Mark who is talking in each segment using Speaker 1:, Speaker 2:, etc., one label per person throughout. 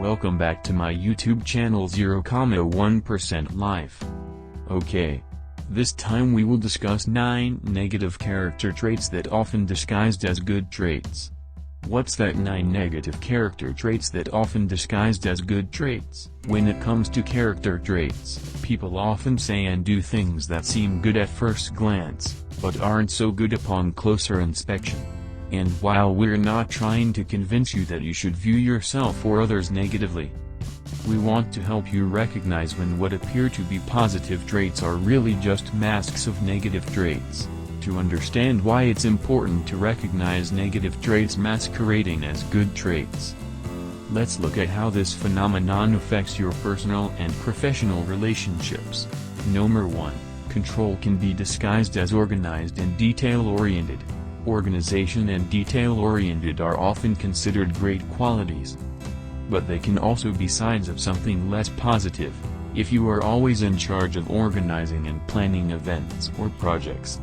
Speaker 1: Welcome back to my YouTube channel 0,1% Life. Okay. This time we will discuss 9 negative character traits that often disguised as good traits. What's that 9 negative character traits that often disguised as good traits? When it comes to character traits, people often say and do things that seem good at first glance, but aren't so good upon closer inspection. And while we're not trying to convince you that you should view yourself or others negatively, we want to help you recognize when what appear to be positive traits are really just masks of negative traits. To understand why it's important to recognize negative traits masquerading as good traits, let's look at how this phenomenon affects your personal and professional relationships. Number 1. Control can be disguised as organized and detail-oriented. Organization and detail-oriented are often considered great qualities, but they can also be signs of something less positive. If you are always in charge of organizing and planning events or projects,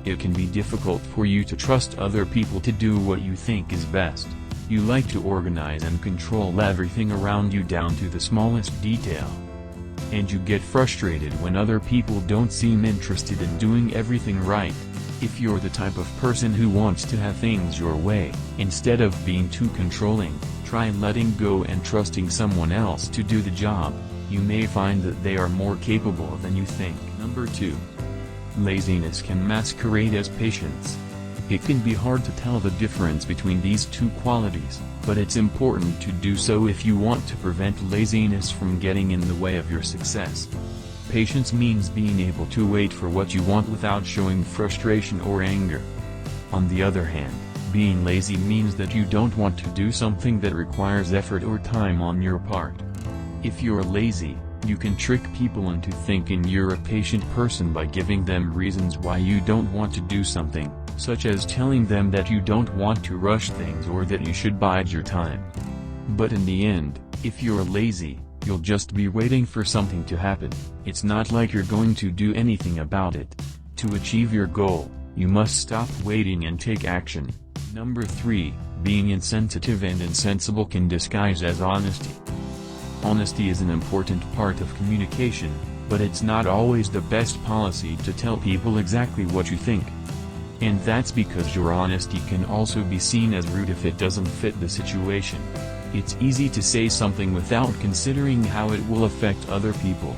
Speaker 1: it can be difficult for you to trust other people to do what you think is best. You like to organize and control everything around you down to the smallest detail, and you get frustrated when other people don't seem interested in doing everything right. If you're the type of person who wants to have things your way, instead of being too controlling, try letting go and trusting someone else to do the job. You may find that they are more capable than you think. Number 2. Laziness can masquerade as patience. It can be hard to tell the difference between these two qualities, but it's important to do so if you want to prevent laziness from getting in the way of your success. Patience means being able to wait for what you want without showing frustration or anger. On the other hand, being lazy means that you don't want to do something that requires effort or time on your part. If you're lazy, you can trick people into thinking you're a patient person by giving them reasons why you don't want to do something, such as telling them that you don't want to rush things or that you should bide your time. But in the end, if you're lazy, you'll just be waiting for something to happen. It's not like you're going to do anything about it. To achieve your goal, you must stop waiting and take action. Number 3, being insensitive and insensible can disguise as honesty. Honesty is an important part of communication, but it's not always the best policy to tell people exactly what you think. And that's because your honesty can also be seen as rude if it doesn't fit the situation. It's easy to say something without considering how it will affect other people.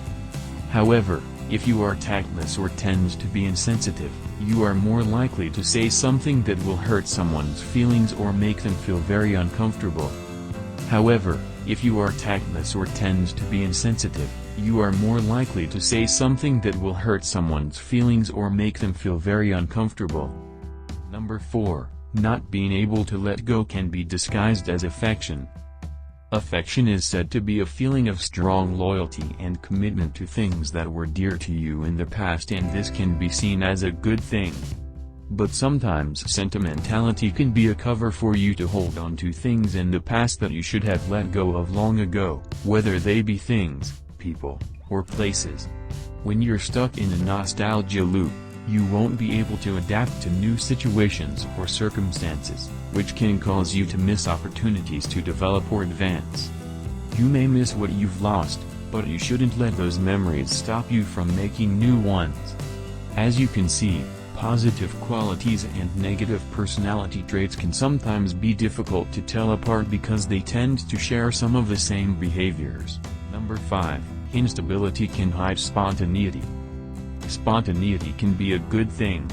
Speaker 1: However, if you are tactless or tend to be insensitive, you are more likely to say something that will hurt someone's feelings or make them feel very uncomfortable. However, if you are tactless or tend to be insensitive, you are more likely to say something that will hurt someone's feelings or make them feel very uncomfortable. Number 4, not being able to let go can be disguised as affection. Affection is said to be a feeling of strong loyalty and commitment to things that were dear to you in the past, and this can be seen as a good thing. But sometimes sentimentality can be a cover for you to hold on to things in the past that you should have let go of long ago, whether they be things, people, or places. When you're stuck in a nostalgia loop, you won't be able to adapt to new situations or circumstances, which can cause you to miss opportunities to develop or advance. You may miss what you've lost, but you shouldn't let those memories stop you from making new ones. As you can see, positive qualities and negative personality traits can sometimes be difficult to tell apart because they tend to share some of the same behaviors. Number 5, instability can hide spontaneity. Spontaneity can be a good thing.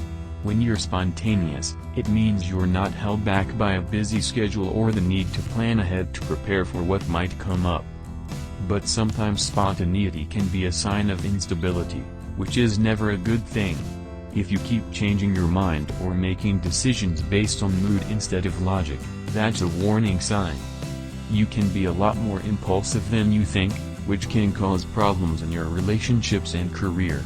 Speaker 1: When you're spontaneous, it means you're not held back by a busy schedule or the need to plan ahead to prepare for what might come up. But sometimes spontaneity can be a sign of instability, which is never a good thing. If you keep changing your mind or making decisions based on mood instead of logic, that's a warning sign. You can be a lot more impulsive than you think, which can cause problems in your relationships and career.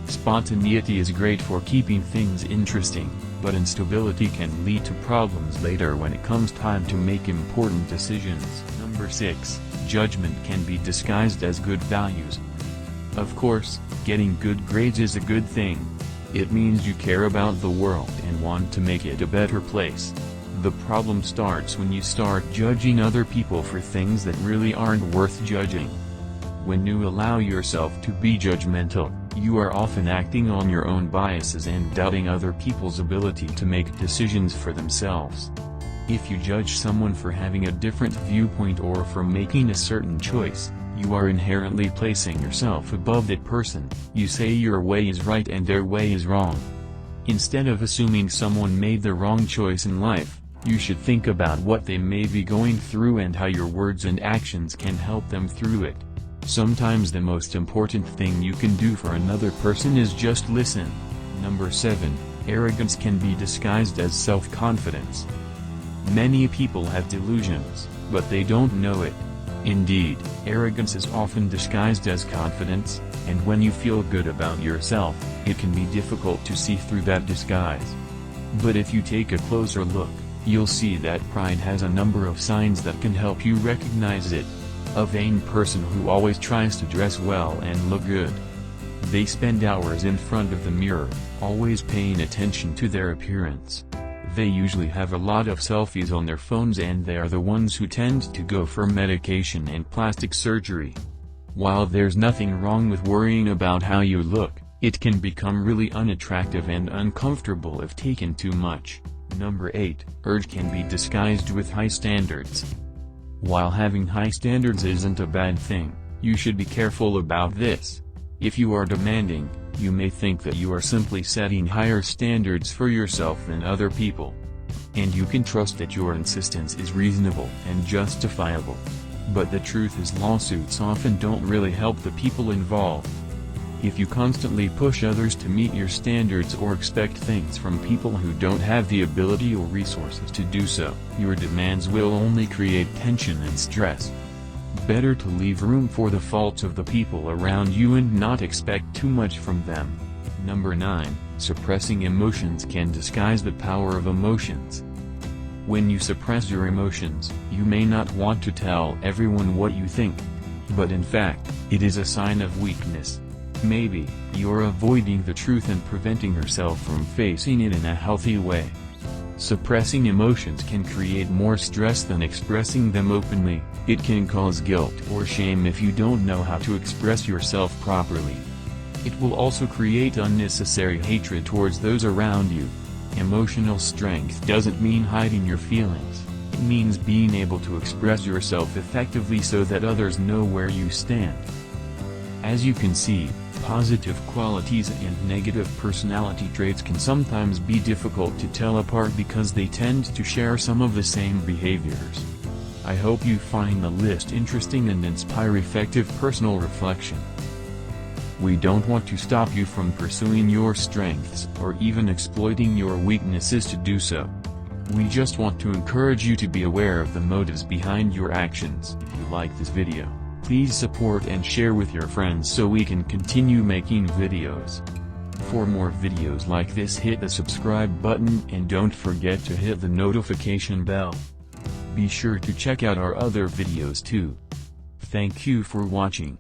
Speaker 1: Spontaneity is great for keeping things interesting, but instability can lead to problems later when it comes time to make important decisions. Number 6, judgment can be disguised as good values. Of course, getting good grades is a good thing. It means you care about the world and want to make it a better place. The problem starts when you start judging other people for things that really aren't worth judging. When you allow yourself to be judgmental, you are often acting on your own biases and doubting other people's ability to make decisions for themselves. If you judge someone for having a different viewpoint or for making a certain choice, you are inherently placing yourself above that person. You say your way is right and their way is wrong. Instead of assuming someone made the wrong choice in life, you should think about what they may be going through and how your words and actions can help them through it. Sometimes the most important thing you can do for another person is just listen. Number 7, arrogance can be disguised as self-confidence. Many people have delusions, but they don't know it. Indeed, arrogance is often disguised as confidence, and when you feel good about yourself, it can be difficult to see through that disguise. But if you take a closer look, you'll see that pride has a number of signs that can help you recognize it. A vain person who always tries to dress well and look good. They spend hours in front of the mirror, always paying attention to their appearance. They usually have a lot of selfies on their phones, and they are the ones who tend to go for medication and plastic surgery. While there's nothing wrong with worrying about how you look, it can become really unattractive and uncomfortable if taken too much. Number 8, urge can be disguised with high standards. While having high standards isn't a bad thing, you should be careful about this. If you are demanding, you may think that you are simply setting higher standards for yourself than other people. And you can trust that your insistence is reasonable and justifiable. But the truth is, lawsuits often don't really help the people involved. If you constantly push others to meet your standards or expect things from people who don't have the ability or resources to do so, your demands will only create tension and stress. Better to leave room for the faults of the people around you and not expect too much from them. Number 9, suppressing emotions can disguise the power of emotions. When you suppress your emotions, you may not want to tell everyone what you think. But in fact, it is a sign of weakness. Maybe, you're avoiding the truth and preventing yourself from facing it in a healthy way. Suppressing emotions can create more stress than expressing them openly. It can cause guilt or shame if you don't know how to express yourself properly. It will also create unnecessary hatred towards those around you. Emotional strength doesn't mean hiding your feelings. It means being able to express yourself effectively so that others know where you stand. As you can see, positive qualities and negative personality traits can sometimes be difficult to tell apart because they tend to share some of the same behaviors. I hope you find the list interesting and inspire effective personal reflection. We don't want to stop you from pursuing your strengths or even exploiting your weaknesses to do so. We just want to encourage you to be aware of the motives behind your actions. If you like this video, please support and share with your friends so we can continue making videos. For more videos like this, hit the subscribe button and don't forget to hit the notification bell. Be sure to check out our other videos too. Thank you for watching.